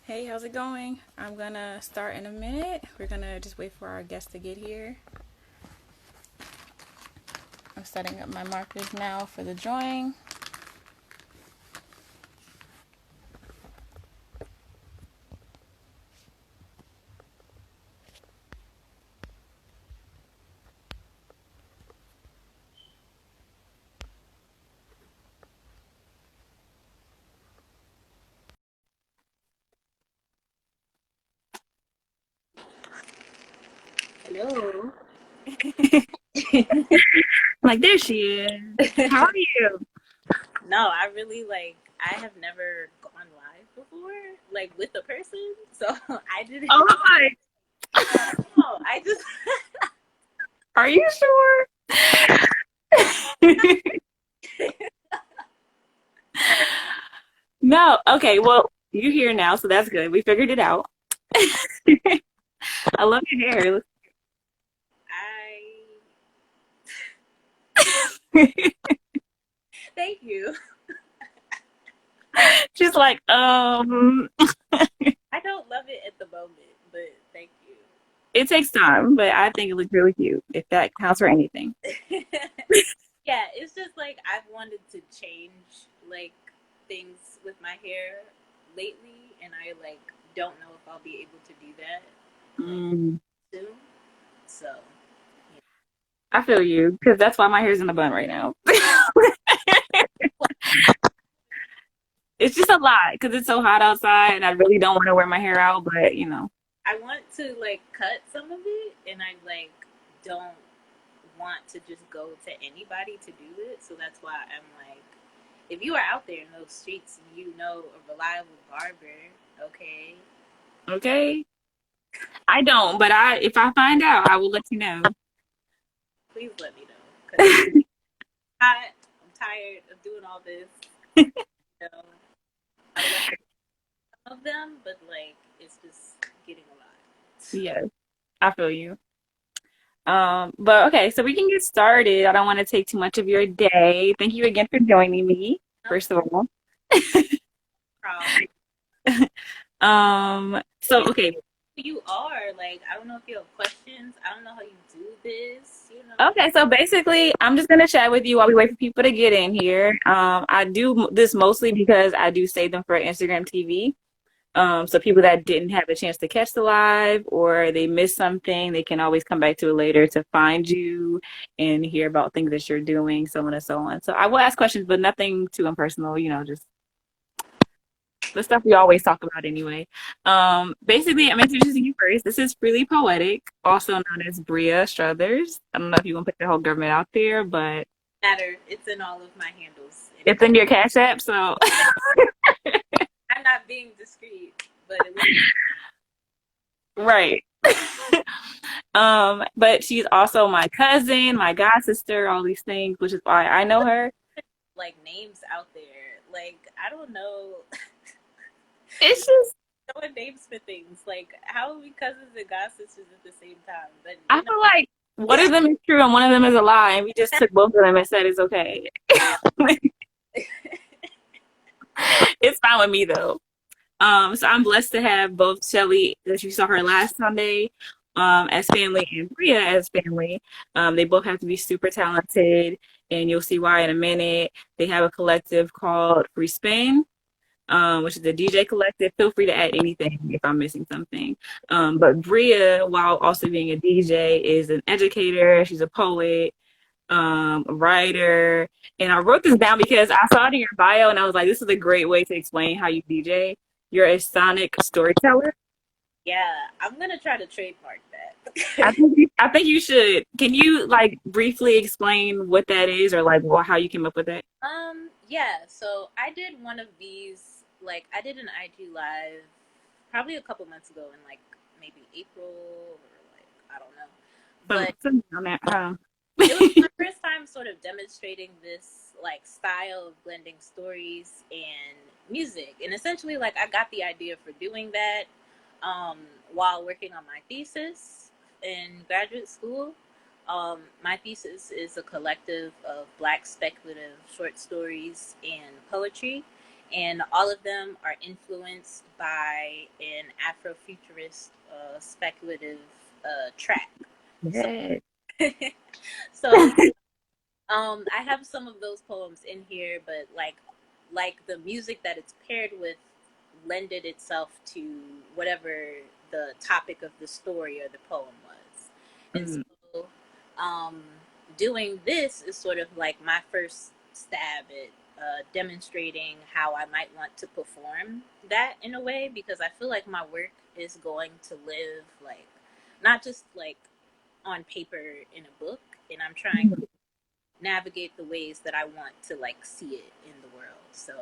Hey, how's it going? I'm gonna start in a minute. We're gonna just wait for our guest to get here. I'm setting up my markers now for the drawing. Hello. Like, there she is. How are you? No, I really I have never gone live before, like with a person. So I didn't Oh my, know. I just are you sure? No, okay, well, you're here now, so that's good. We figured it out. I love your hair. I thank you. She's like, I don't love it at the moment, but thank it takes time, but I think it looks really cute, if that counts for anything. you. Yeah, it's just like I've wanted to change like things with my hair lately, and I don't know if I'll be able to do that like Mm, soon. So I feel you, because that's why my hair's in a bun right now. It's just a lot because it's so hot outside and I really don't want to wear my hair out, but I want to cut some of it, and I don't want to just go to anybody to do it. So that's why I'm like, if you are out there in those streets and you know a reliable barber, okay, okay. I don't, but if I find out, I will let you know. please let me know because I'm tired of doing all this. You know, I love some of them, but it's just getting a lot. Yes, I feel you. But okay, so we can get started. I don't want to take too much of your day. Thank you again for joining me, No first of all. problem. So okay. You are I don't know if you have questions. I don't know how you do this. Okay, so basically, I'm just gonna chat with you while we wait for people to get in here. I do this mostly because I do save them for Instagram TV. So people that didn't have a chance to catch the live or they missed something, they can always come back to it later to find you and hear about things that you're doing, so on and so on. So I will ask questions, but nothing too impersonal, just the stuff we always talk about anyway. Basically, I'm introducing you first. This is Freely Poetic, also known as Bria Struthers. I don't know if you want to put the whole government out there, but Matter. It's in all of my handles. it's in your Cash App, so I'm not being discreet, but it was right. But she's also my cousin, my god sister, all these things, which is why I know her. names out there. I don't know. It's just Someone names for things. How are we cousins and god sisters at the same time? But I feel like one of them is true and one of them is a lie, and we just took both of them and said it's okay. It's fine with me though. So I'm blessed to have both Shelly, that you saw her last Sunday, as family, and Bria as family. They both have to be super talented, and you'll see why in a minute. They have a collective called Free Spin, which is a DJ collective. Feel free to add anything if I'm missing something. But Bria, while also being a DJ, is an educator. She's a poet, a writer. And I wrote this down because I saw it in your bio and I was like, this is a great way to explain how you DJ. You're a sonic storyteller. yeah, I'm gonna try to trademark I that. think you should. Can you like briefly explain what that is or like how you came up with it? Yeah. So I did one of these. I did an IG live probably a couple months ago in maybe April or I don't know, but Something on that. it was my first time sort of demonstrating this style of blending stories and music, and essentially I got the idea for doing that um, while working on my thesis in graduate school. My thesis is a collective of Black speculative short stories and poetry, and all of them are influenced by an Afrofuturist speculative track. So, Yeah. so I have some of those poems in here, but like the music that it's paired with lended itself to whatever the topic of the story or the poem was. And Mm. so um, doing this is sort of like my first stab at demonstrating how I might want to perform that in a way, because I feel like my work is going to live like not just like on paper in a book, and I'm trying to navigate the ways that I want to like see it in the world. So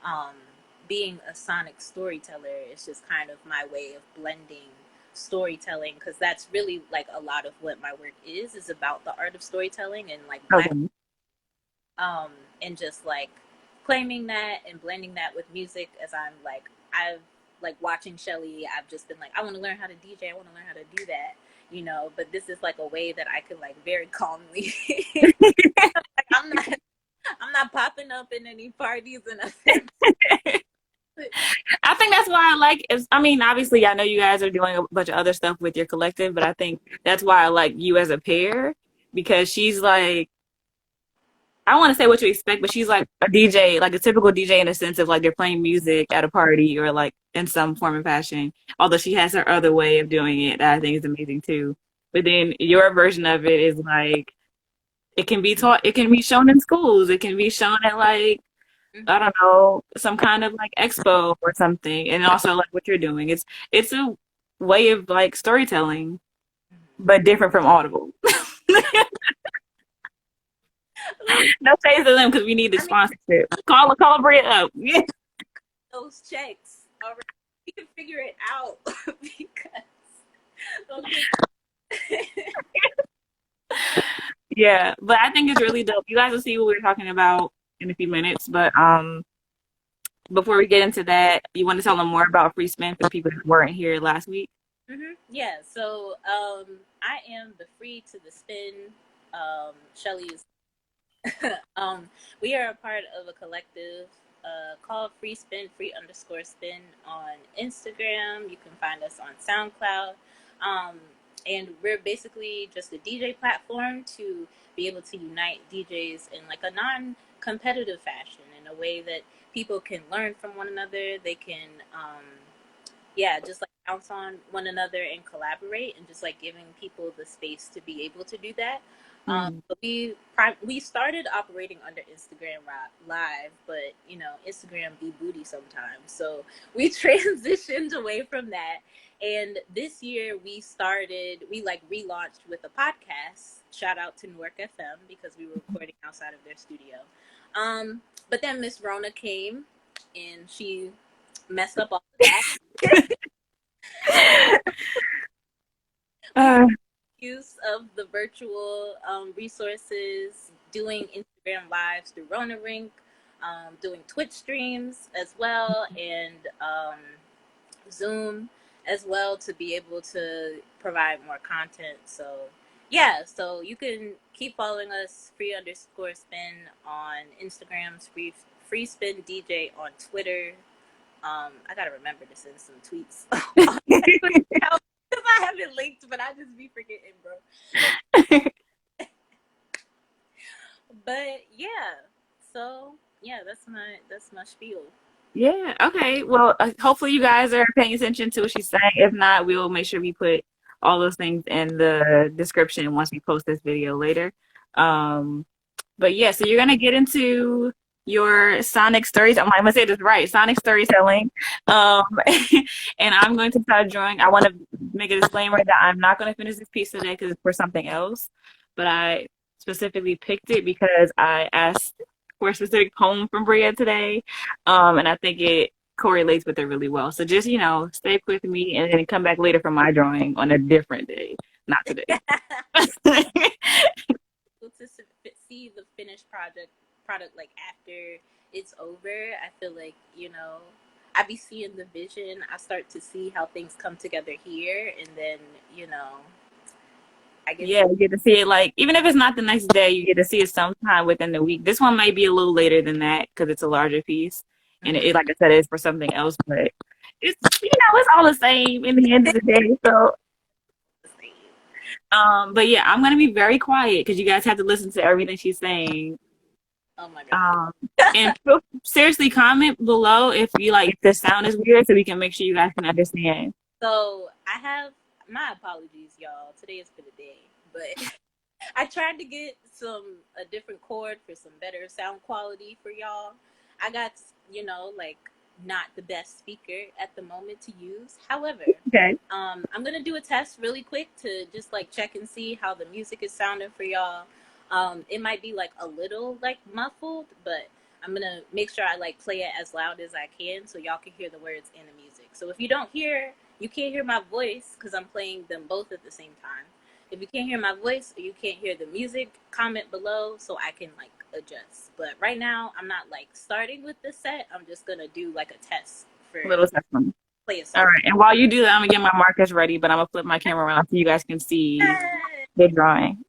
um, being a sonic storyteller is just kind of my way of blending storytelling, because that's really like a lot of what my work is about the art of storytelling and like black, Okay. um and just like claiming that and blending that with music. As I've like watching Shelly, I've just been like, I want to learn how to DJ, I want to learn how to do that, but this is like a way that I could like very calmly like I'm not popping up in any parties and nothing. I think that's why I like is I mean, obviously I know you guys are doing a bunch of other stuff with your collective, but I think that's why I like you as a pair because she's like I don't want to say what you expect, but she's like a DJ, like a typical DJ in a sense of like they're playing music at a party or like in some form and fashion. Although she has her other way of doing it that I think is amazing too. But then your version of it is like it can be taught, it can be shown in schools, it can be shown at like I don't know, some kind of like expo or something. And also like what you're doing. It's a way of like storytelling, but different from Audible. No shade to them because we need the I mean, sponsorship. Call Bria up. Yeah. those checks already, we can figure it out because okay. Yeah. But I think it's really dope. You guys will see what we're talking about in a few minutes. But before we get into that, you want to tell them more about Free Spin for people who weren't here last week? Yeah, so I am the Free to the Spin. Shelly's we are a part of a collective called Free Spin, free_spin on Instagram. You can find us on SoundCloud. And we're basically just a DJ platform to be able to unite DJs in like a non-competitive fashion, in a way that people can learn from one another. They can, just like bounce on one another and collaborate, and just like giving people the space to be able to do that. Mm. But we started operating under Instagram Live, but Instagram be booty sometimes, so we transitioned away from that. And this year we like relaunched with a podcast. Shout out to Newark FM because we were recording outside of their studio. But then Miss Rona came and she messed up all of that. Use of the virtual resources, doing Instagram lives through Rona Rink, doing Twitch streams as well, and Zoom as well, to be able to provide more content. So yeah, so you can keep following us, free_spin on Instagram, free spin DJ on Twitter. I gotta remember to send some tweets because I have it linked, but I just be forgetting, bro. But yeah, so yeah, that's my spiel. Yeah. Okay. Well, hopefully you guys are paying attention to what she's saying. If not, we will make sure we put all those things in the description once we post this video later. Um, but yeah, so you're gonna get into your sonic stories. I'm gonna say this right, sonic storytelling. Um, and I'm going to start drawing. I want to make a disclaimer that I'm not going to finish this piece today because it's for something else. But I specifically picked it because I asked for a specific poem from Bria today, and I think it correlates with it really well. So just stay with me and then come back later for my drawing on a different day, not today. To see the finished product like after it's over, I feel like I be seeing the vision. I start to see how things come together here, and then I guess Yeah, you get to see it like even if it's not the next day, you get to see it sometime within the week. This one might be a little later than that because it's a larger piece, and it, like I said, it's for something else, but it's it's all the same in the end of the day. So, but yeah, I'm gonna be very quiet because you guys have to listen to everything she's saying. Oh my god. And seriously, comment below if you like if the sound is weird, so we can make sure you guys can understand. So I have my apologies, y'all. Today has been a day, but I tried to get a different cord for some better sound quality for y'all. I got like not the best speaker at the moment to use. However, Okay. I'm gonna do a test really quick to just like check and see how the music is sounding for y'all. It might be like a little like muffled, but I'm gonna make sure I like play it as loud as I can so y'all can hear the words and the music. So if you can't hear my voice because I'm playing them both at the same time. If you can't hear my voice or you can't hear the music, comment below so I can like adjust. But right now, I'm not like starting with the set. I'm just gonna do like a test for Little testimony. play a song. All right. And while you do that, I'm gonna get my markers ready, but I'm gonna flip my camera around so you guys can see the drawing.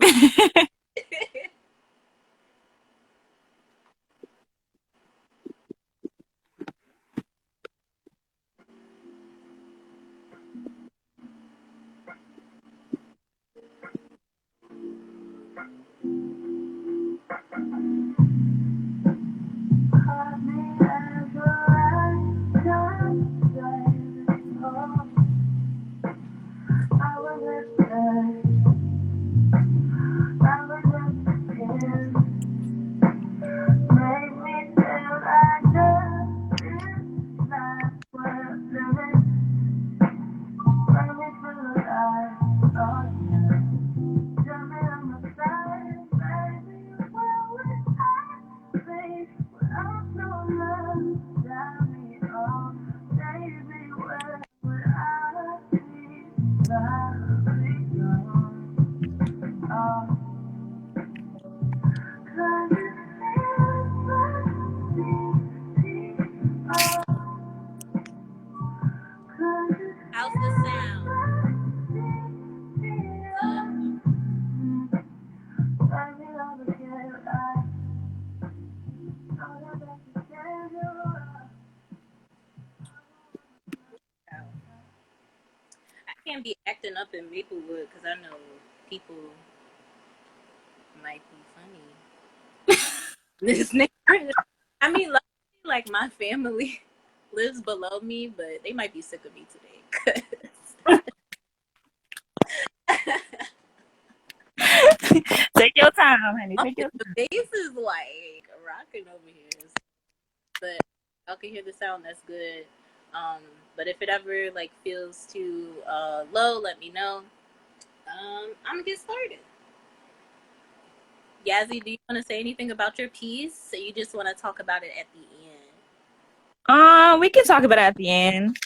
How's the sound? I can't be acting up in Maplewood because I know people might be funny. This neighborhood. I mean, like my family lives below me, but they might be sick of me today. Take your time, honey. Take your time. The bass is like rocking over here, but y'all can hear the sound. That's good. But if it ever like feels too low, let me know. I'm gonna get started. Yazzie, do you want to say anything about your piece? Or you just want to talk about it at the end? We can talk about it at the end.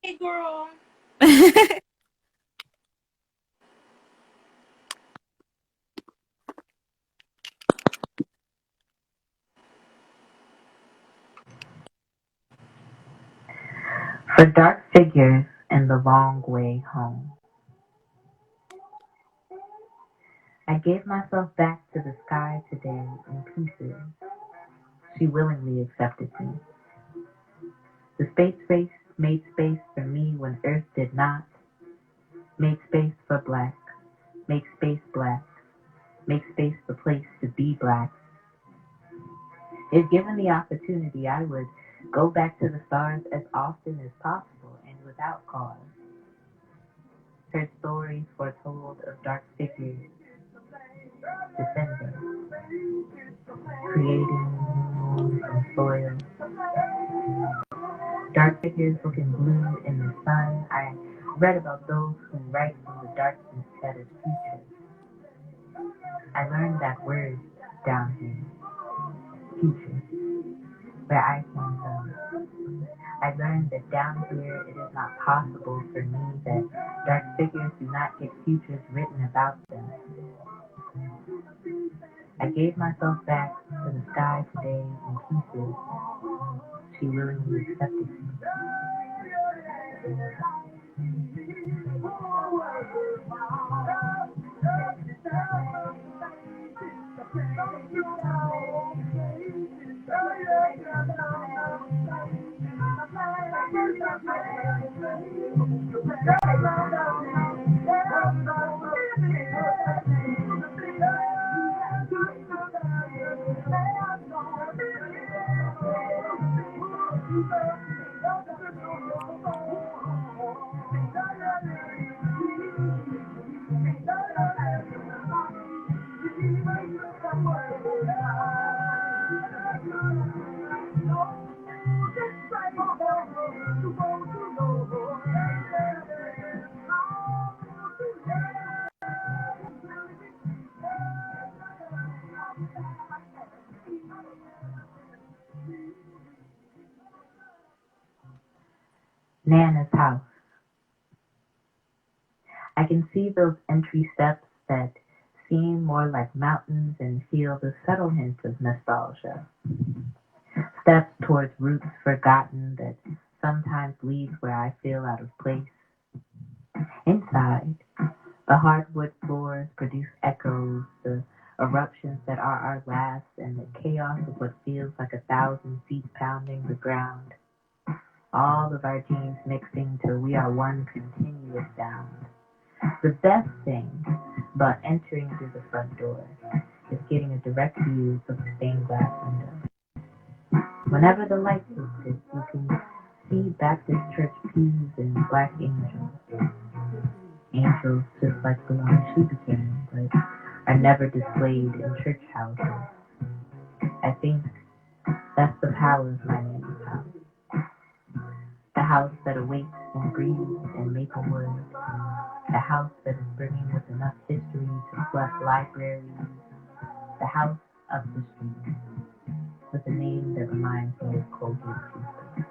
Hey, girl. For dark figures in the long way home. I gave myself back to the sky today in pieces. She willingly accepted me. The space race made space for me when Earth did not. Made space for black. Make space black. Make space the place to be black. If given the opportunity, I would go back to the stars as often as possible and without cause. Heard stories foretold of dark figures descending, creating from soil. Dark figures looking blue in the sun. I read about those who write from the darkness that is future. I learned that word down here, future, where I came from. I learned that down here it is not possible for me that dark figures do not get futures written about them. I gave myself back to the sky today in pieces. She willingly accepted me. Nana's house. I can see those entry steps that seem more like mountains and feel the subtle hint of nostalgia. Steps towards roots forgotten that sometimes lead where I feel out of place. Inside, the hardwood floors produce echoes, the eruptions that are our last, and the chaos of what feels like 1,000 feet pounding the ground. All of our genes mixing till we are one continuous sound. The best thing about entering through the front door is getting a direct view of the stained glass window. Whenever the light hits it, you can see Baptist church pews and black angels. Angels just like the one she became, but are never displayed in church houses. I think that's the power of my neighbor's house. The house that awaits and breathes in Maplewood. The house that is brimming with enough history to flush libraries. The house up the street with a name that reminds me of Colgate toothpaste.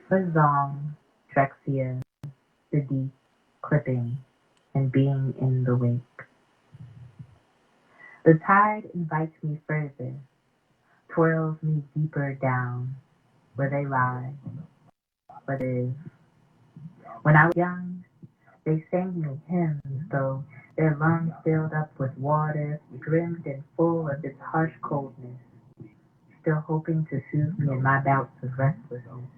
For Zong, Drexia, the deep, clipping, and being in the wake. The tide invites me further, twirls me deeper down, where they lie, what is. When I was young, they sang me hymns, though their lungs filled up with water, brimmed and full of its harsh coldness, still hoping to soothe me in my bouts of restlessness.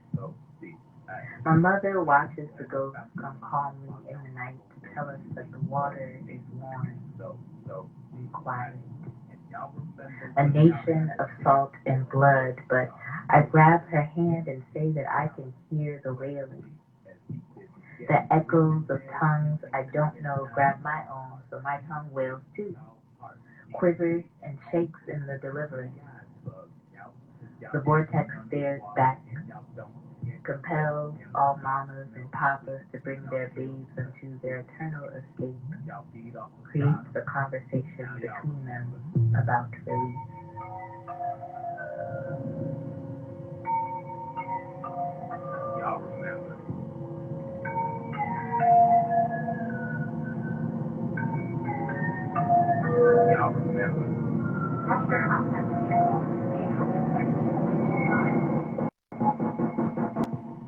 My mother watches the ghosts come calmly in the night to tell us that the water is warm and quiet. A nation of salt and blood, but I grab her hand and say that I can hear the wailing. The echoes of tongues I don't know grab my own, so my tongue wails too, quivers and shakes in the deliverance. The vortex stares back, compels all mamas and papas to bring their babes into their eternal escape, creates a conversation between them about release. Y'all remember. Y'all remember.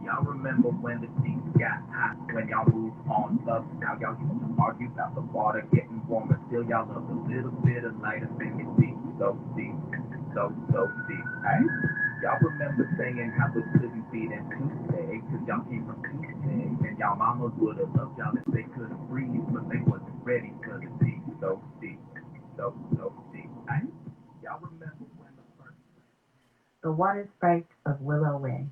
Y'all remember when the seats got hot, when y'all moved on up. Now y'all used to argue about the water getting warmer. Still y'all love a little bit of light up in your deep, so deep, so deep. Hey, y'all remember saying how it couldn't be them Tuesday, cause y'all came from Tuesday, and y'all mamas would have loved y'all if they could have breathed, but they wasn't ready cause it's deep, so deep, so deep. Hey, y'all remember when the first. The water sprite of Willow Way.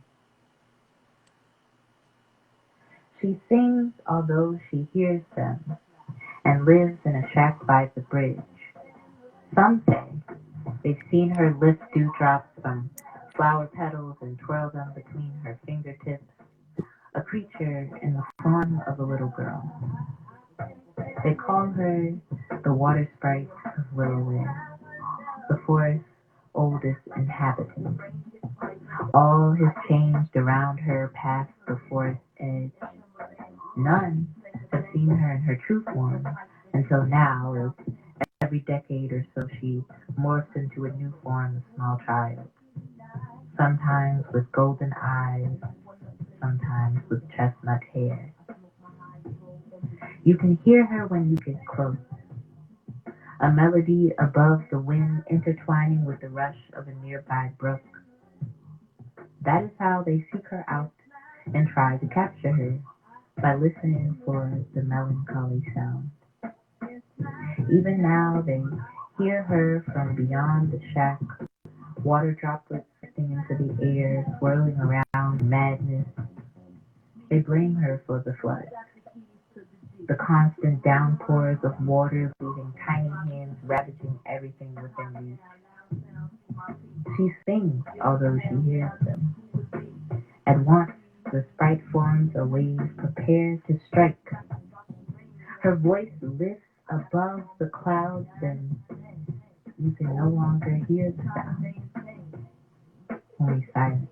She sings although she hears them, and lives in a shack by the bridge. Some say they've seen her lift dewdrops from flower petals and twirl them between her fingertips, a creature in the form of a little girl. They call her the water sprite of Willowware, the forest's oldest inhabitant. All has changed around her past the forest edge. None have seen her in her true form until now, as every decade or so she morphs into a new form of small child, sometimes with golden eyes, sometimes with chestnut hair. You can hear her when you get close, a melody above the wind intertwining with the rush of a nearby brook. That is how they seek her out and try to capture her, by listening for the melancholy sound. Even now they hear her from beyond the shack, water droplets drifting into the air, swirling around in madness. They blame her for the flood, the constant downpours of water leaving tiny hands ravaging everything within reach. She sings, although she hears them. At once, the sprite forms a wave prepared to strike. Her voice lifts above the clouds, and you can no longer hear the sound, only silence.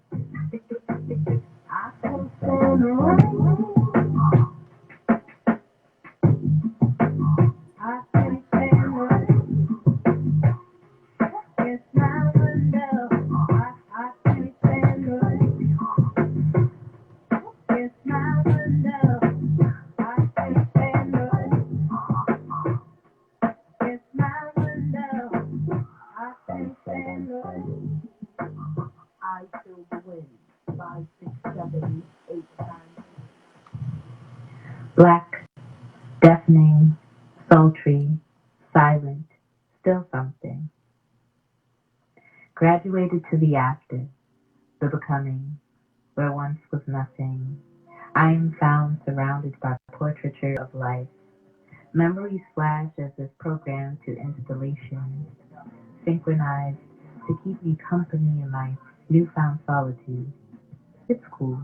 Black, deafening, sultry, silent, still something. Graduated to the after, the becoming, where once was nothing. I am found surrounded by portraiture of life. Memories flash as if programmed to installation, synchronized to keep me company in my newfound solitude. It's cool,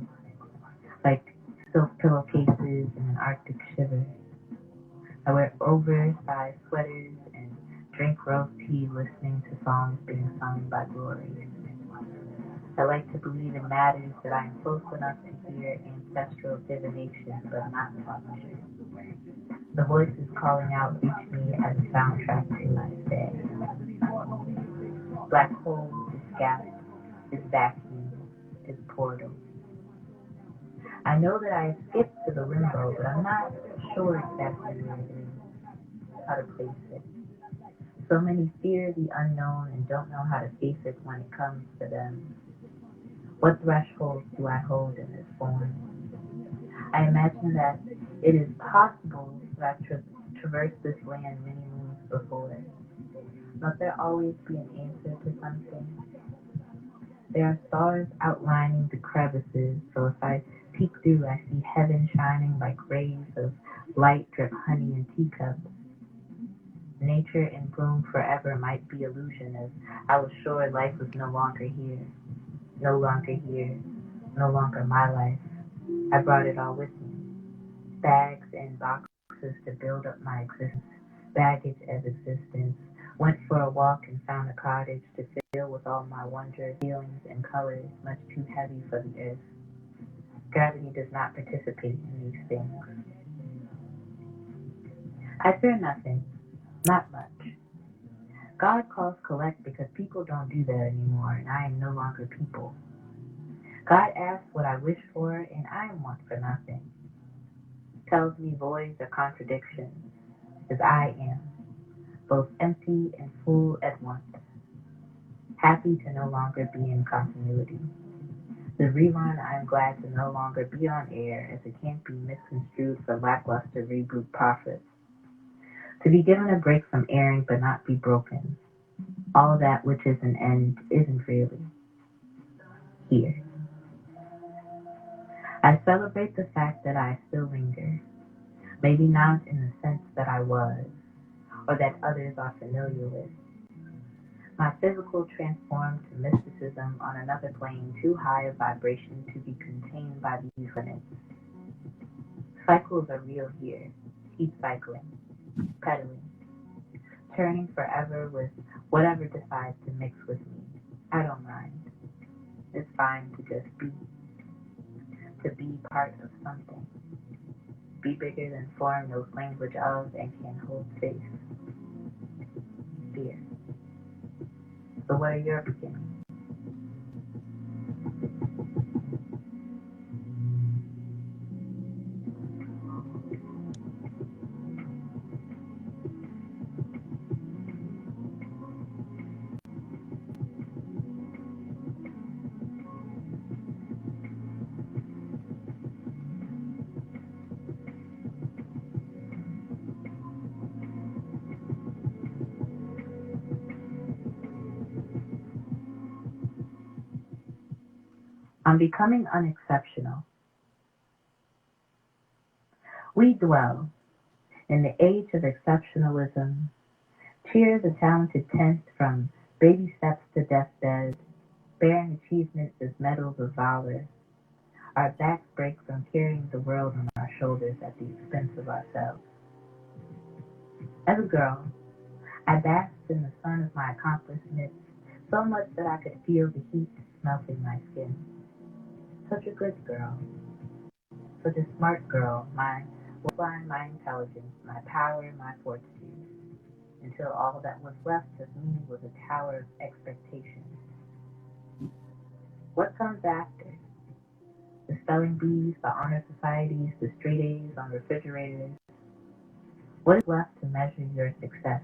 like silk pillowcases in an Arctic shiver. I wear oversized sweaters and drink rose tea listening to songs being sung by Glory. I like to believe it matters that I am close enough to hear ancestral divination, but not much. The voices calling out reach me as a soundtrack to my stay. Black hole is gap, is vacuum, is portal. I know that I skipped to the limbo, but I'm not sure exactly where it is, how to place it. So many fear the unknown and don't know how to face it when it comes to them. What thresholds do I hold in this form? I imagine that it is possible that I've traversed this land many moons before. Must there always be an answer to something? There are stars outlining the crevices, so if I peek through, I see heaven shining like rays of light drip honey in teacups. Nature in bloom forever might be illusion, as I was sure life was no longer here, no longer my life. I brought it all with me, bags and boxes to build up my existence, baggage as existence. Went for a walk and found a cottage to fill with all my wonder, feelings, and colors, much too heavy for the earth. Gravity does not participate in these things. I fear nothing, not much. God calls collect because people don't do that anymore, and I am no longer people. God asks what I wish for, and I want for nothing. Tells me voids are contradictions, as I am, both empty and full at once. Happy to no longer be in continuity. The rerun, I am glad to no longer be on air, as it can't be misconstrued for lackluster reboot profits. To be given a break from airing but not be broken. All that which is an end isn't really here. I celebrate the fact that I still linger, maybe not in the sense that I was, or that others are familiar with. My physical transformed to mysticism on another plane too high a vibration to be contained by these limits. Cycles are real here. Keep cycling. pedaling, turning forever with whatever decides to mix with me. I don't mind. It's fine to just to be part of something. Be bigger than form knows language of and can hold space. Fear. So what are your beginnings? On becoming unexceptional. We dwell in the age of exceptionalism. Cheer the talented tenth from baby steps to deathbed, bearing achievements as medals of valor. Our backs break from carrying the world on our shoulders at the expense of ourselves. As a girl, I basked in the sun of my accomplishments so much that I could feel the heat melting my skin. Such a good girl. Such a smart girl. My lifeline, my intelligence, my power, my fortitude. Until all that was left of me was a tower of expectation. What comes after? The spelling bees, the honor societies, the straight A's on refrigerators. What is left to measure your success?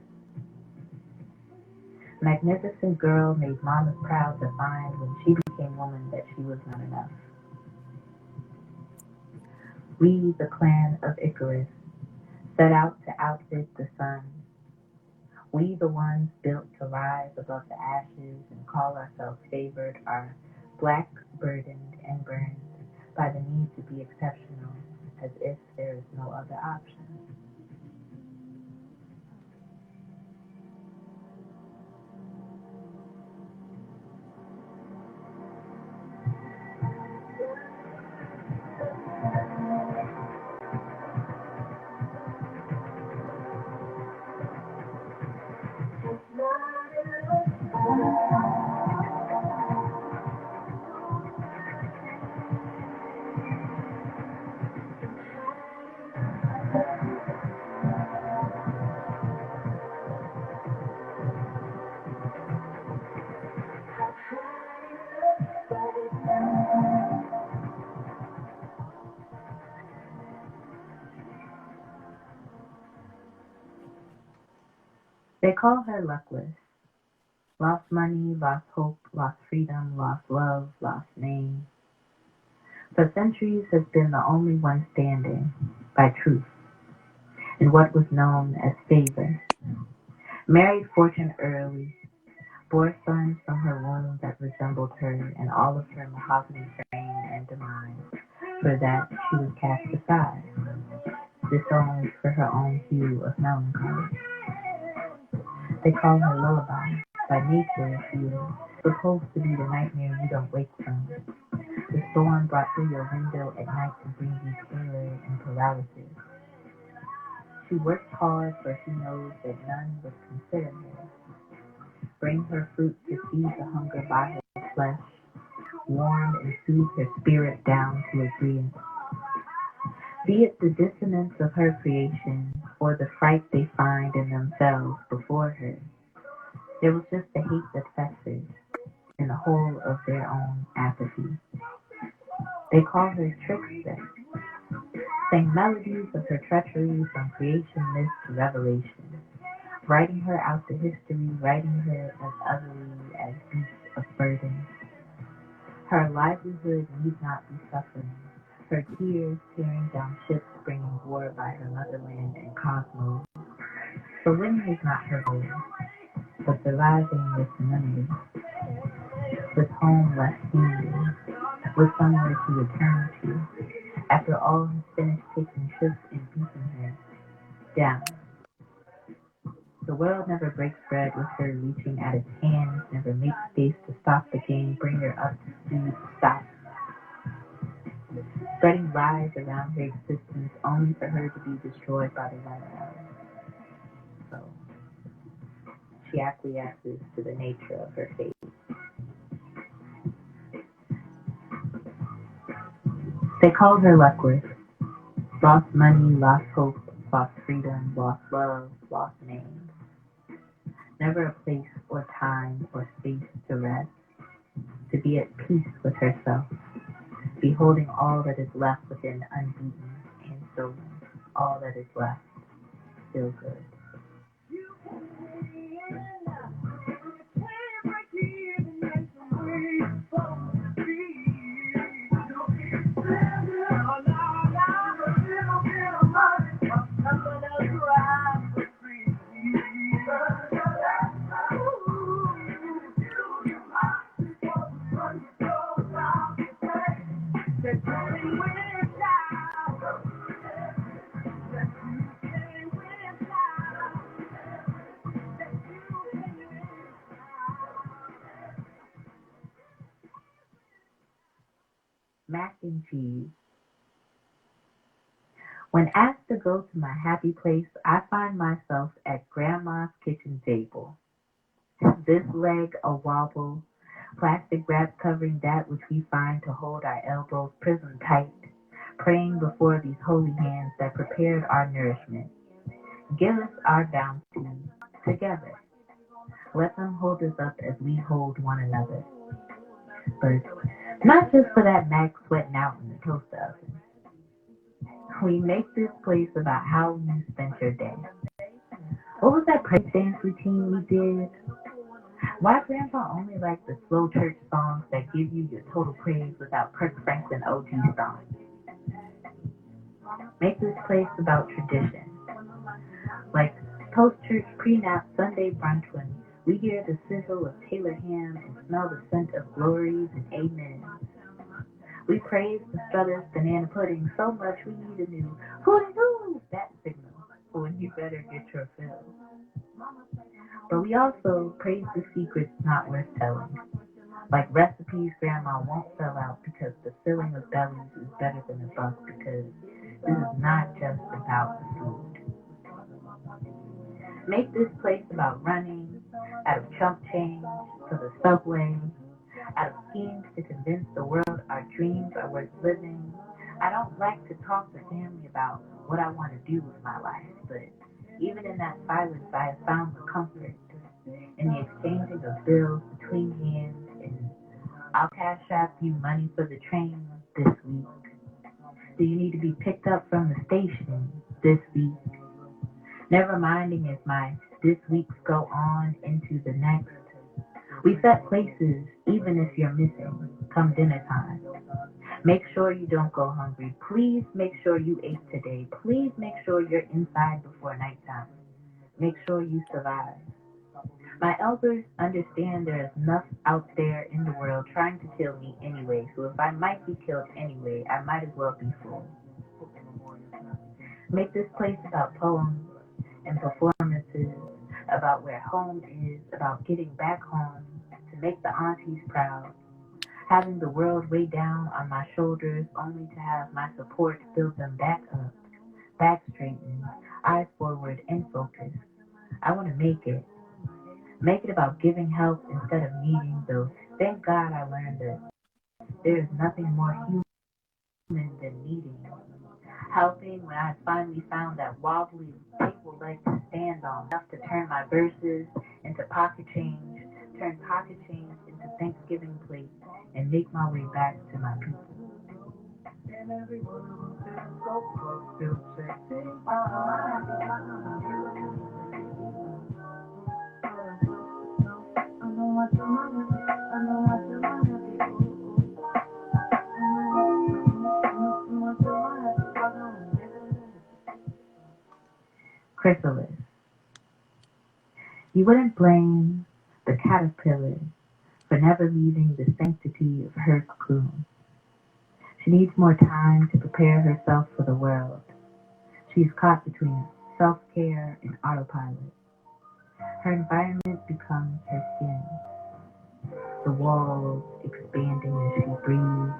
Magnificent girl made mamas proud to find when she became woman that she was not enough. We, the clan of Icarus, set out to outfit the sun. We, the ones built to rise above the ashes and call ourselves favored, are black, burdened, and burned by the need to be exceptional, as if there is no other option. They call her luckless. Lost money, lost hope, lost freedom, lost love, lost name. For centuries has been the only one standing by truth in what was known as favor. Married fortune early, bore sons from her womb that resembled her and all of her mahogany frame and demise. For that she was cast aside, disowned for her own hue of melancholy. They call her lullaby. By nature, she is supposed to be the nightmare you don't wake from. The storm brought through your window at night to bring you terror and paralysis. She works hard, for she knows that none would consider her. Bring her fruit to feed the hunger by her flesh, warm and soothe her spirit down to agreement. Be it the dissonance of her creation, or the fright they find in themselves before her, there was just the hate that festered in the whole of their own apathy. They call her trickster, sang melodies of her treachery from creation myth to revelation, writing her out to history, writing her as utterly as beast of burden. Her livelihood need not be suffering, her tears tearing down ships bringing war by her motherland and cosmos. For winning is not her goal, but surviving with humanity, with home left standing, with somewhere to return to, after all has finished taking shifts and beating her down. The world never breaks bread with her reaching at its hands, never makes space to stop the game, bring her up to speed, stop. Spreading lies around her existence only for her to be destroyed by the right hour. she acquiesces to the nature of her fate. They called her Luckworth. Lost money, lost hope, lost freedom, lost love, lost names. Never a place or time or space to rest, to be at peace with herself, beholding all that is left within unbeaten and stolen, all that is left still good. Mac and cheese. When asked to go to my happy place, I find myself at Grandma's kitchen table. This leg a wobble, plastic wrap covering that which we find to hold our elbows prism tight, praying before these holy hands that prepared our nourishment. Give us our bounty together. Let them hold us up as we hold one another. But not just for that Mac sweating out in the toaster oven. We make this place about how you spent your day. What was that praise dance routine we did? Why Grandpa only liked the slow church songs that give you your total praise without Kirk Franklin OG songs? Make this place about tradition. Like post-church pre-nap Sunday brunch when we hear the sizzle of Taylor ham and smell the scent of glories and amens. We praise the Struthers banana pudding so much we need a new hoo-dee-hoo bat signal for when you better get your fill. But we also praise the secrets not worth telling, like recipes Grandma won't sell out because the filling of bellies is better than a buck, because this is not just about the food. Make this place about running out of chump change for the subway, out of schemes to convince the world our dreams are worth living. I don't like to talk to family about what I want to do with my life, but even in that silence I have found the comfort in the exchanging of bills between hands, and I'll cash app you money for the train this week. Do you need to be picked up from the station this week? Never minding if my this weeks go on into the next. We set places even if you're missing come dinner time. Make sure you don't go hungry. Please make sure you ate today. Please make sure you're inside before nighttime. Make sure you survive. My elders understand there is enough out there in the world trying to kill me anyway, so if I might be killed anyway, I might as well be full. Make this place about poems and performances, about where home is, about getting back home, to make the aunties proud, having the world weigh down on my shoulders only to have my support build them back up, back straightened, eyes forward and focused. I want to make it about giving help instead of needing, though thank God I learned that there is nothing more human than needing. Helping when I finally found that wobbly table leg to stand on, enough to turn my verses into pocket change, turn pocket change into Thanksgiving plates, and make my way back to my people. And everyone who feels so close feels sexy. Chrysalis. You wouldn't blame the caterpillar for never leaving the sanctity of her cocoon. She needs more time to prepare herself for the world. She is caught between self-care and autopilot. Her environment becomes her skin. The walls expanding as she breathes.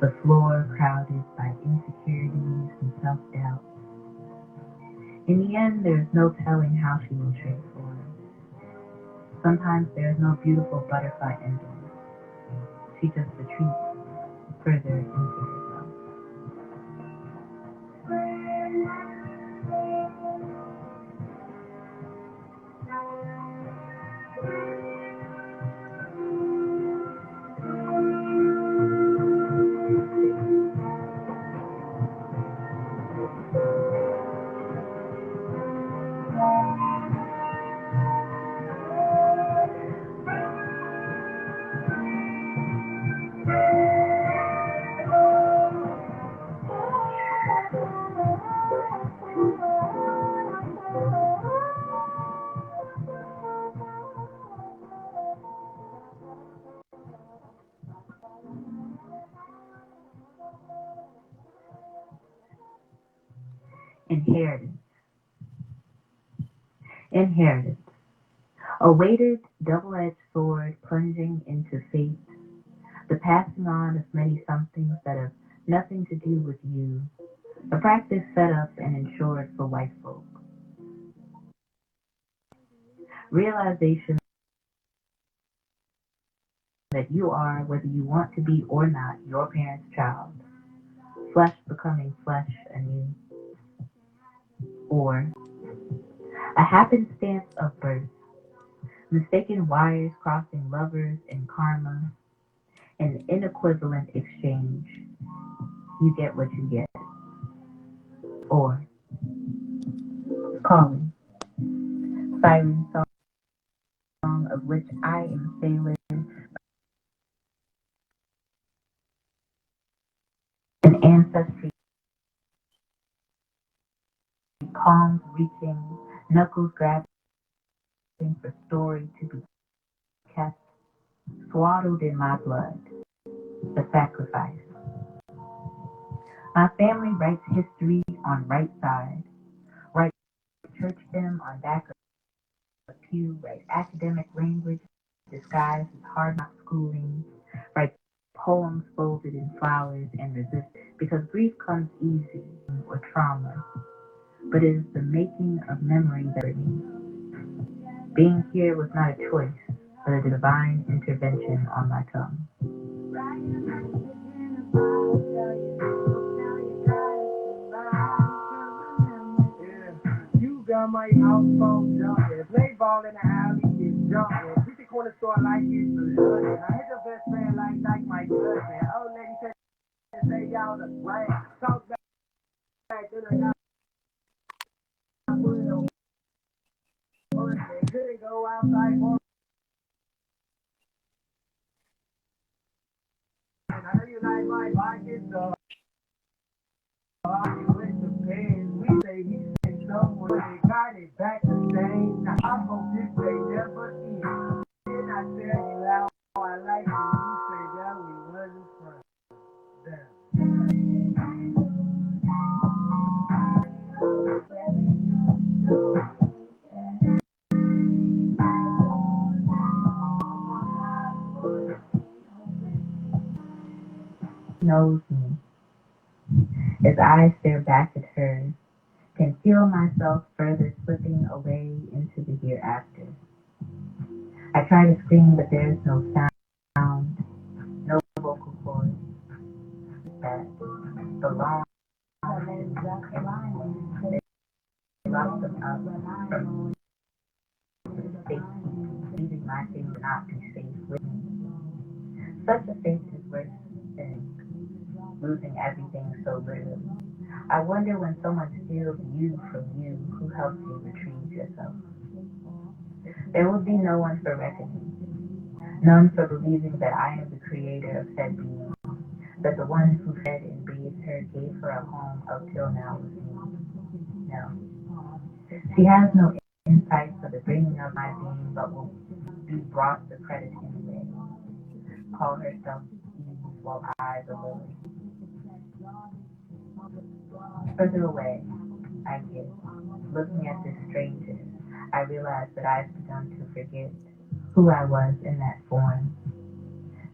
The floor crowded by insecurities and self-doubt. In the end, there is no telling how she will transform. Sometimes there is no beautiful butterfly ending. She just retreats further into herself. Inheritance. Inheritance. A weighted, double-edged sword plunging into fate. The passing on of many somethings that have nothing to do with you. A practice set up and insured for white folk. Realization that you are, whether you want to be or not, your parent's child. Flesh becoming flesh anew. Or a happenstance of birth. Mistaken wires crossing lovers and karma. An inequivalent exchange. You get what you get. Or calling. Siren song of which I am sailor. An ancestry. Palms reaching. Knuckles grabbing for story to be kept. Swaddled in my blood. The sacrifice. My family writes history on right side. Write church hymn on back of pew. Write academic language disguised as hard knock schooling. Write poems folded in flowers and resist because grief comes easy or trauma. But it is the making of memory that hurt me. Being here was not a choice, but a divine intervention on my tongue. You got my house phone jumping. Play ball in the alley, get jumping. Treat the corner store like it's a luncheon. I hit the best friend like my cousin. Old lady said, say y'all the right. Talk back, then I got put it on. Couldn't go outside more. I know you like my pockets, so I with the pins. We say he said somewhere they got it back the same. Now I hope this day never ends. Then I tell you how I like it. You say that we wasn't friends. Damn. Knows me. As I stare back at her, can feel myself further slipping away into the hereafter. I try to scream, but there is no sound, no vocal cords. That the long they lock them up from safety, leaving my thing not be safe with me. Such a fate is worse than losing everything so little. I wonder when someone steals you from you, who helps you retrieve yourself. There will be no one for reckoning, none for believing that I am the creator of said being, that the one who fed and bathed her gave her a home up till now was me. No. She has no insight for the bringing of my being, but will be brought the credit anyway. Call herself Eve while I the Lily. Further away, I get. Looking at this stranger, I realize that I've begun to forget who I was in that form.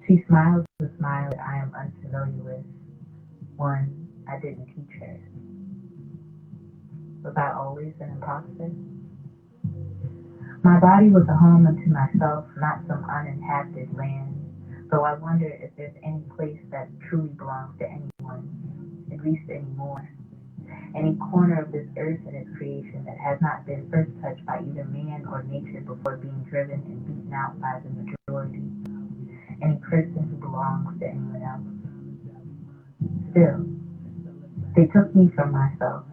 She smiles a smile that I am unfamiliar with, one I didn't teach her. Was I always an imposter? My body was a home unto myself, not some uninhabited land, though I wonder if there's any place that truly belongs to anyone, at least anymore. Any corner of this earth and its creation that has not been first touched by either man or nature before being driven and beaten out by the majority. Any person who belongs to anyone else. Still, they took me from myself,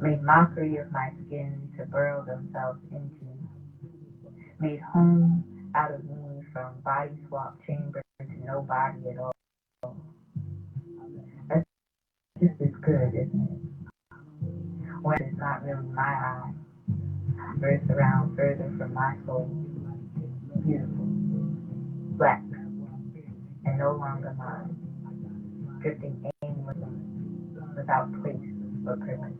made mockery of my skin to burrow themselves into, made home out of me from body swap chamber to no body at all. That's just as good, isn't it? When it's not really my eye, birthed around further from my soul, beautiful, black, and no longer mine, drifting aimlessly, without place or purpose.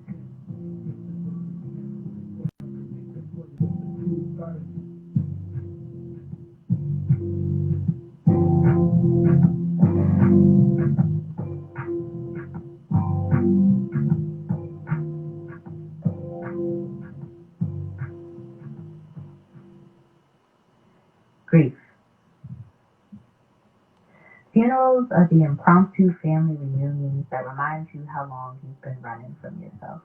Grief. Funerals are the impromptu family reunions that remind you how long you've been running from yourself.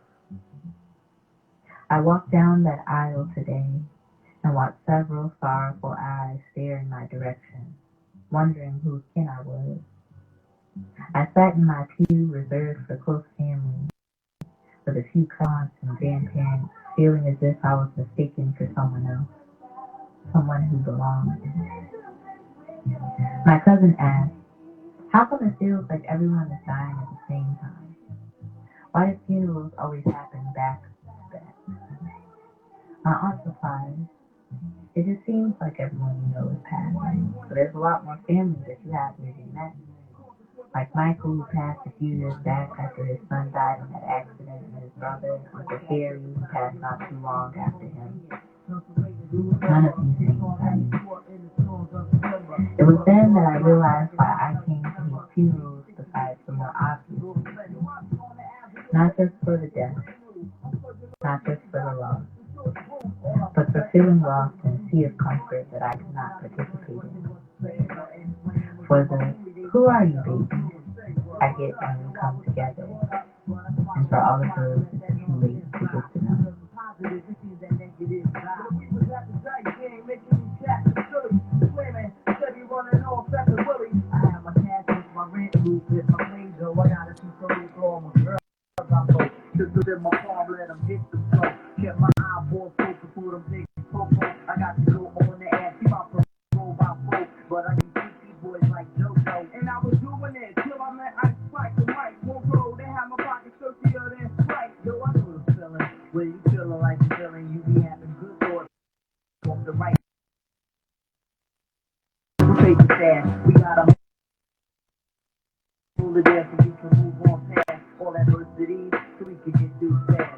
I walked down that aisle today and watched several sorrowful eyes stare in my direction, wondering whose kin I was. I sat in my pew reserved for close family, with a few aunts and grandparents, feeling as if I was mistaken for someone else, someone who belonged. My cousin asked, "How come it feels like everyone is dying at the same time? Why do funerals always happen back to back?" My aunt replied, "It just seems like everyone you know is passing, but there's a lot more family that you haven't even met. Like Michael, who passed a few years back after his son died in that accident, and his brother, Uncle Harry, who passed not too long after him. None of these things I knew. It was then that I realized why I came to these funerals besides the more obvious reasons. Not just for the death, not just for the loss, but for feeling lost in a sea of comfort that I could not participate in. For the who are you babies I get when we come together, and for all of those it's too late to get to know. We gotta hold it there so we can move on past all adversity so we can get through fast.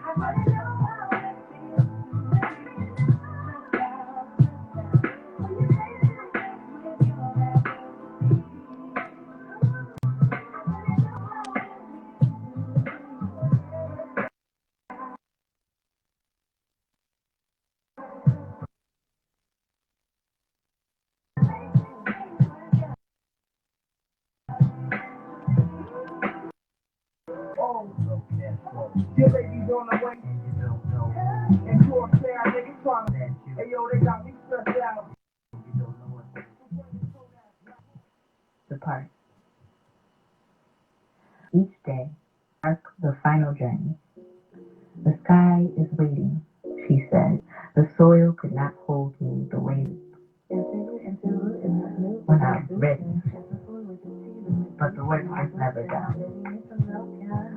Your baby's on the way, and you don't know. And you say I niggas trying to hey yo, they got me stressed out. You don't know what the part. Each day marks the final journey. The sky is waiting, she said. The soil could not hold me the way when I was ready. But the work was never done.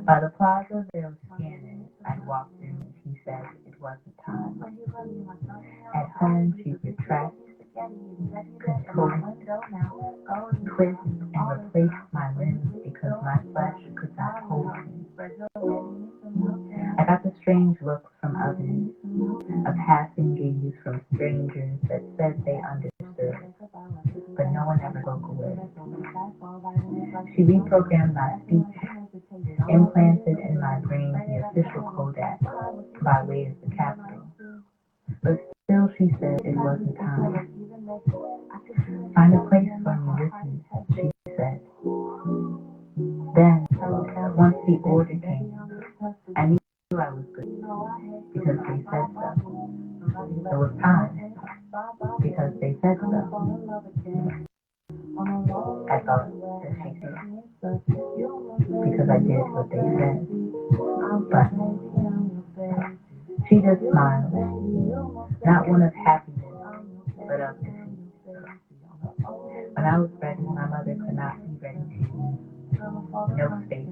By the plaza there was scanning. I walked in and she said it wasn't time. At home she retracted, contort, twist, and replaced my limbs because my flesh could not hold me. I got the strange looks from others, a passing gaze from strangers that said they understood, but no one ever spoke a word. She reprogrammed my speech, implanted in my brain the official Kodak by way of the capital, but still she said it wasn't time. Find a place for me with you, she said. Then, once the order came, I knew I was good because they said so. It was time because they said so. I thought that she said because I did what they said. But she just smiled, not one of happiness, but of defeat. When I was ready, my mother could not be ready too. No space,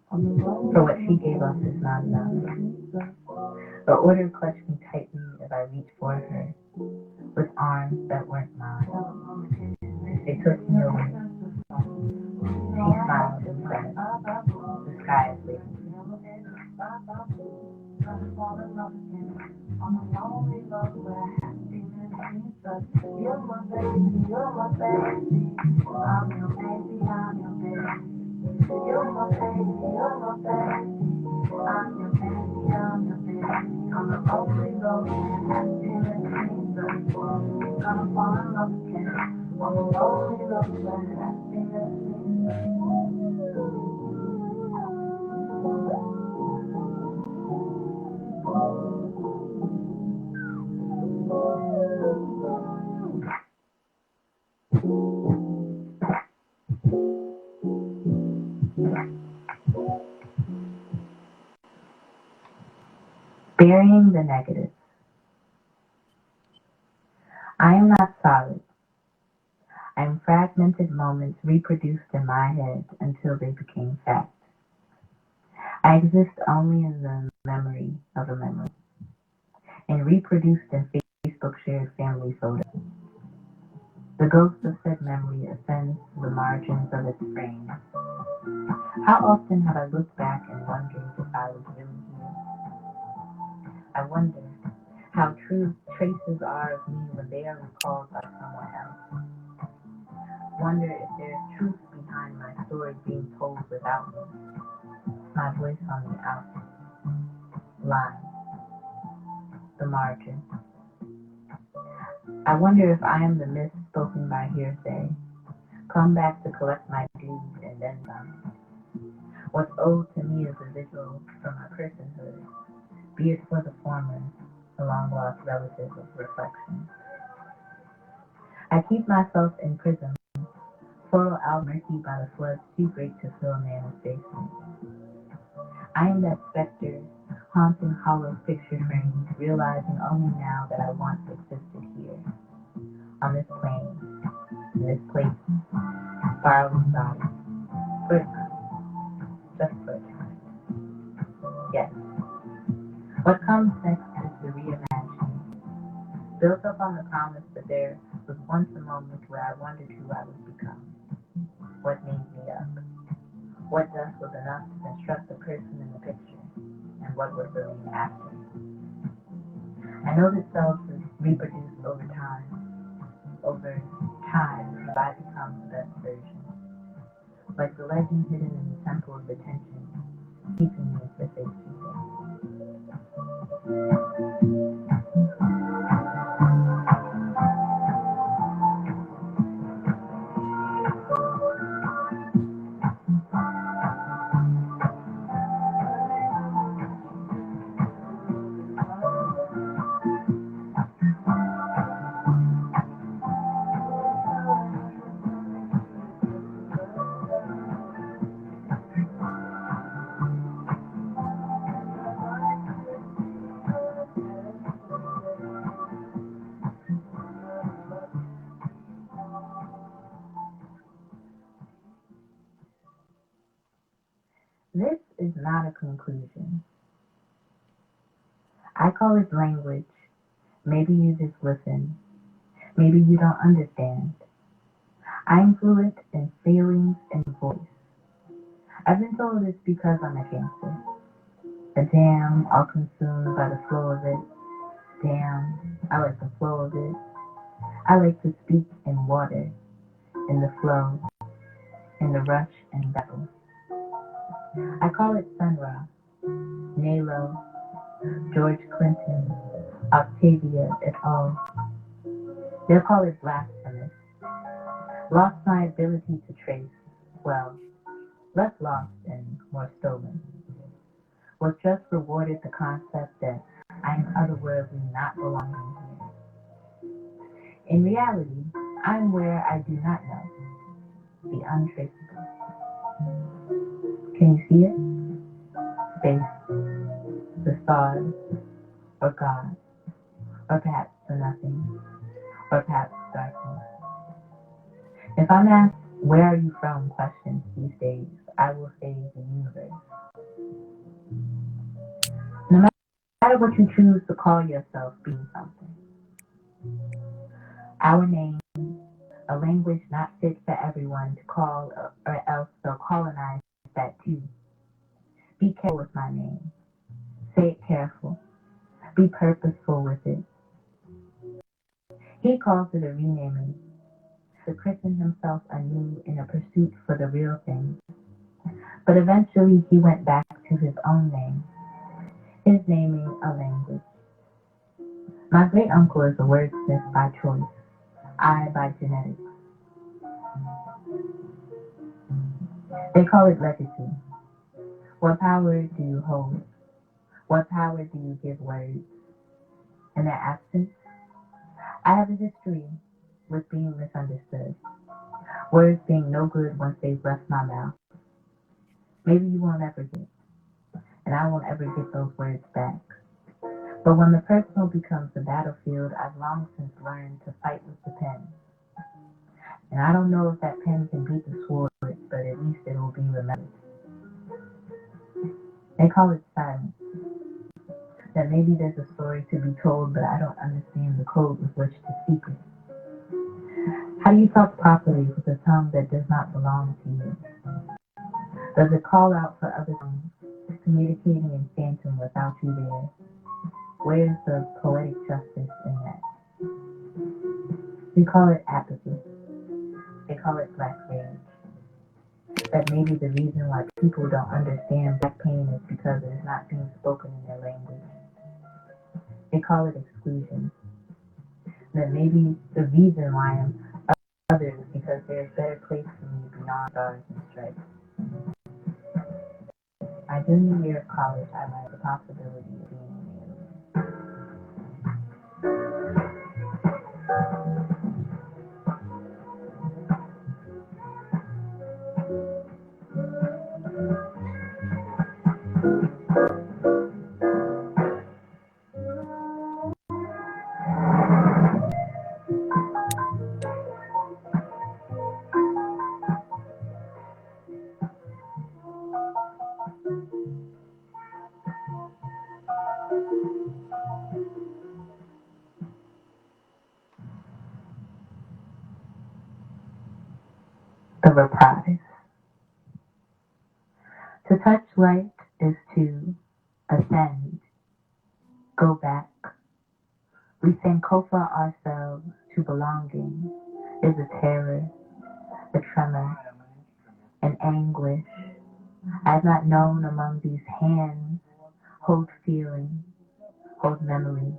for what she gave us is not enough. The order clutched me tightly as I reached for her, with arms that weren't mine. They took me away. She smiled and said, "The sky is waiting." Burying the negatives. I am not solid. I am fragmented moments reproduced in my head until they became fact. I exist only in the memory of a memory, and reproduced in Facebook shared family photos. The ghost of said memory ascends to the margins of its frame. How often have I looked back and wondered if I was really here? I wonder how true traces are of me when they are recalled by someone else. Wonder if there's truth behind my story being told without me. My voice on the outline, the margin. I wonder if I am the myth spoken by hearsay, come back to collect my dues and then some. What's owed to me is a vigil for my personhood, be it for the former, a long-lost relative of reflection. I keep myself in prison, soil out murky by the floods too great to fill a man's basement. I am that specter, haunting hollow picture frames, realizing only now that I once existed here, on this plane, in this place, far outside, for a time, just for a time. Yes. What comes next is the reimagining, built up on the promise that there was once a moment where I wondered who I would become, what made me up, what dust was enough to construct the person in the picture, and what would remain after. I know that selves is reproduced over time as I become the best version, like the legend hidden in the temple of attention, keeping me for safekeeping. This is not a conclusion. I call it language. Maybe you just listen. Maybe you don't understand. I'm fluent in feelings and voice. I've been told it's because I'm a Cancer. A dam, all consumed by the flow of it. Damn, I like the flow of it. I like to speak in water, in the flow, in the rush and rebel. I call it Sun Ra, Nalo, George Clinton, Octavia et al. They'll call it blasphemous. Lost my ability to trace, well, less lost and more stolen. Was just rewarded the concept that I am otherworldly not belonging here. In reality, I'm where I do not know, the untraceable. Can you see it? Space, the stars, or God, or perhaps the nothing, or perhaps darkness. If I'm asked, where are you from questions these days, I will say the universe. No matter what you choose to call yourself, being something. Our name, a language not fit for everyone to call, or else they'll colonize that too. Be careful with my name. Say it careful. Be purposeful with it. He calls it a renaming, to christen himself anew in a pursuit for the real thing. But eventually he went back to his own name, his naming a language. My great uncle is a wordsmith by choice, I by genetics. They call it legacy. What power do you hold? What power do you give words? In their absence, I have a history with being misunderstood. Words being no good once they've left my mouth. Maybe you won't ever get, and I won't ever get those words back. But when the personal becomes the battlefield, I've long since learned to fight with the pen. And I don't know if that pen can beat the sword, but at least it will be remembered. They call it silence. That maybe there's a story to be told, but I don't understand the code with which to speak it. How do you talk properly with a tongue that does not belong to you? Does it call out for other tongues, communicating in phantom without you there? Where's the poetic justice in that? We call it apathy. They call it black rage. That maybe the reason why people don't understand black pain is because it is not being spoken in their language. They call it exclusion. That maybe the reason why I'm other is because there's a better place for me beyond stars and stripes. My junior year of college, I had the possibility of being an alien. The reprise. To touch light is to ascend, go back. We sankofa ourselves to belonging is a terror, a tremor, an anguish. I've not known among these hands, hold feeling, hold memory,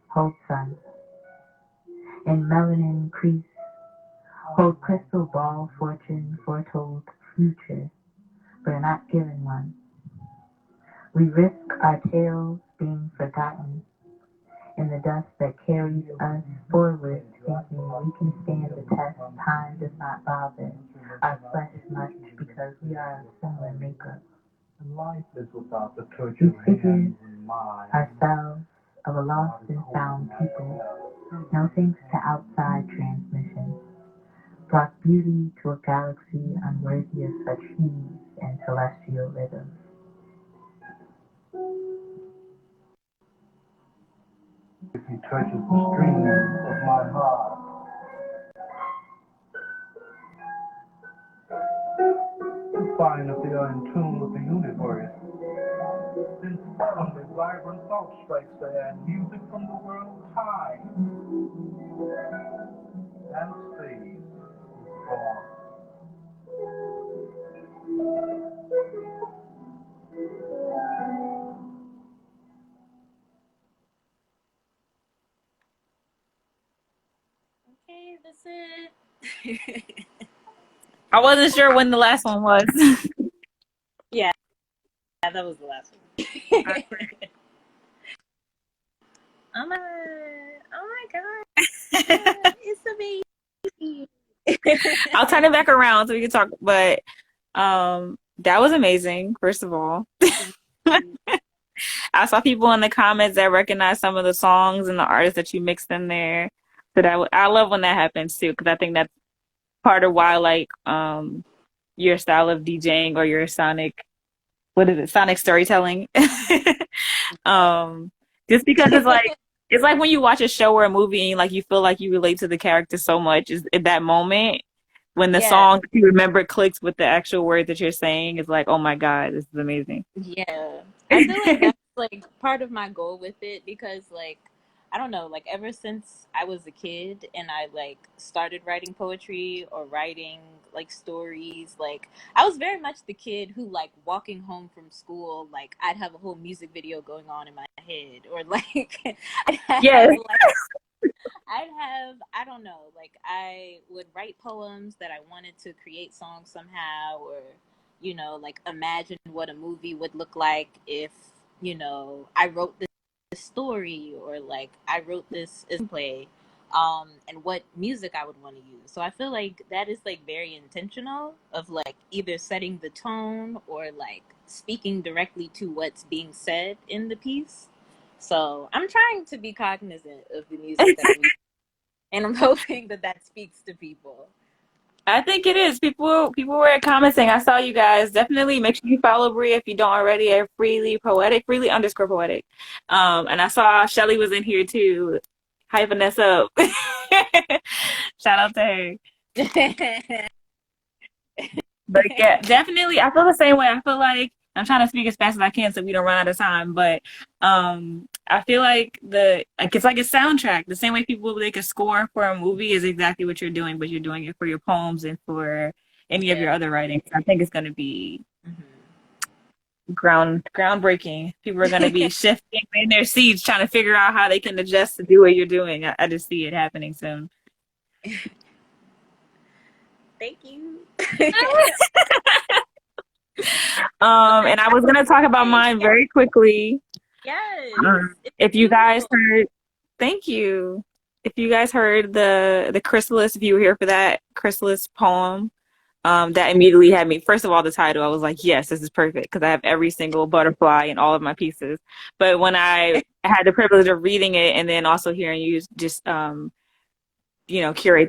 hold sun. In melanin crease, hold crystal ball fortune, foretold future, but are not given one. We risk our tales being forgotten in the dust that carries us forward, thinking we can stand the test. Time does not bother our flesh much because we are of similar makeup. We figure ourselves of a lost and found people, no thanks to outside transmission, brought beauty to a galaxy unworthy of such hues and celestial rhythms. If he touches the strings of my heart, to find if they are in tune with the universe. Then suddenly vibrant thought strikes the hand, music from the world's high, and space is born. Okay, that's it. I wasn't sure when the last one was. Yeah, that was the last one. Oh my, oh my god, it's a baby. I'll turn it back around so we can talk. But that was amazing, first of all. I saw people in the comments that recognize some of the songs and the artists that you mixed in there. So I love when that happens too, because I think that's part of why I like your style of DJing or your sonic storytelling. Just because it's like when you watch a show or a movie and like you feel like you relate to the character so much is at that moment when the Yeah, song that you remember clicks with the actual word that you're saying is like, oh my God, this is amazing. yeah. I feel like that's like part of my goal with it because like I don't know, like ever since I was a kid and I like started writing poetry or writing like stories, like I was very much the kid who like walking home from school, like I'd have a whole music video going on in my head or like I'd Yes. have like I don't know, like I would write poems that I wanted to create songs somehow or, you know, like imagine what a movie would look like if, you know, I wrote this story or like I wrote this play, and what music I would want to use. So I feel like that is like very intentional of like either setting the tone or like speaking directly to what's being said in the piece. So I'm trying to be cognizant of the music that I'm using, and I'm hoping that that speaks to people. I think it is. People were commenting. I saw you guys. Definitely make sure you follow Brie if you don't already at Freely Poetic, Freely underscore poetic. And I saw Shelly was in here too, hyping us up. Shout out to her. But yeah, definitely. I feel the same way. I feel like I'm trying to speak as fast as I can so we don't run out of time. But I feel like it's like a soundtrack. The same way people make a score for a movie is exactly what you're doing, but you're doing it for your poems and for any of Yeah. your other writings. I think it's going to be Mm-hmm. groundbreaking. People are going to be shifting in their seats, trying to figure out how they can adjust to do what you're doing. I just see it happening soon. Thank you. And I was going to talk about mine very quickly. Yes. If you guys heard, thank you. If you guys heard the Chrysalis, if you were here for that Chrysalis poem, that immediately had me. First of all, the title, I was like, yes, this is perfect because I have every single butterfly in all of my pieces. But when I had the privilege of reading it and then also hearing you just curate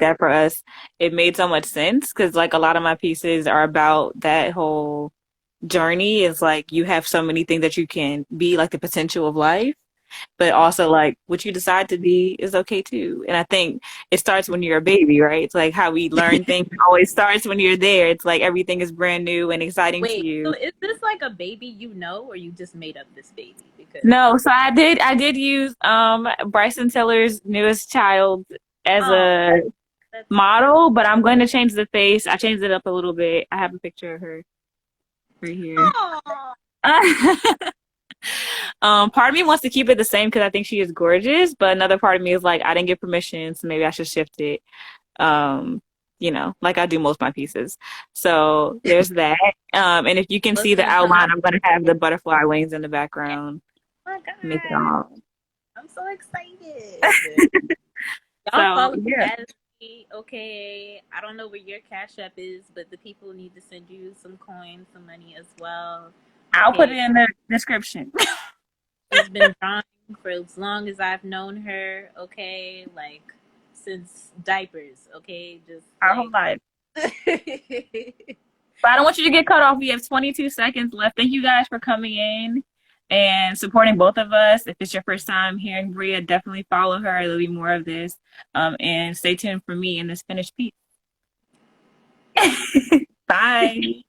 that for us, it made so much sense because like a lot of my pieces are about that whole journey. It's like you have so many things that you can be, like the potential of life, but also like what you decide to be is okay too. And I think it starts when you're a baby, right? It's like how we learn things always starts when you're there. It's like everything is brand new and exciting to Wait, you. so is this like a baby you know, or you just made up this baby? Because No, so I did use Bryson Tiller's newest child as a that's model, but I'm going to change the face. I changed it up a little bit. I have a picture of her right here. Aw. Part of me wants to keep it the same because I think she is gorgeous, but another part of me is like, I didn't get permission, so maybe I should shift it. Um, like I do most of my pieces. So there's that. And if you can see the Listen, outline, I'm gonna have the butterfly wings in the background. oh my Make it god, all. I'm so excited. Y'all So follow yeah, me, okay? I don't know where your Cash App is, but the people need to send you some coins, some money as well. I'll put it Okay, in the description. she's been drawing for as long as I've known her, okay? Like since diapers, okay? Just Our whole life. like But I don't want you to get cut off. We have 22 seconds left. Thank you guys for coming in and supporting both of us. If it's your first time hearing Bria, definitely follow her. There'll be more of this. And stay tuned for me in this finished piece. Bye.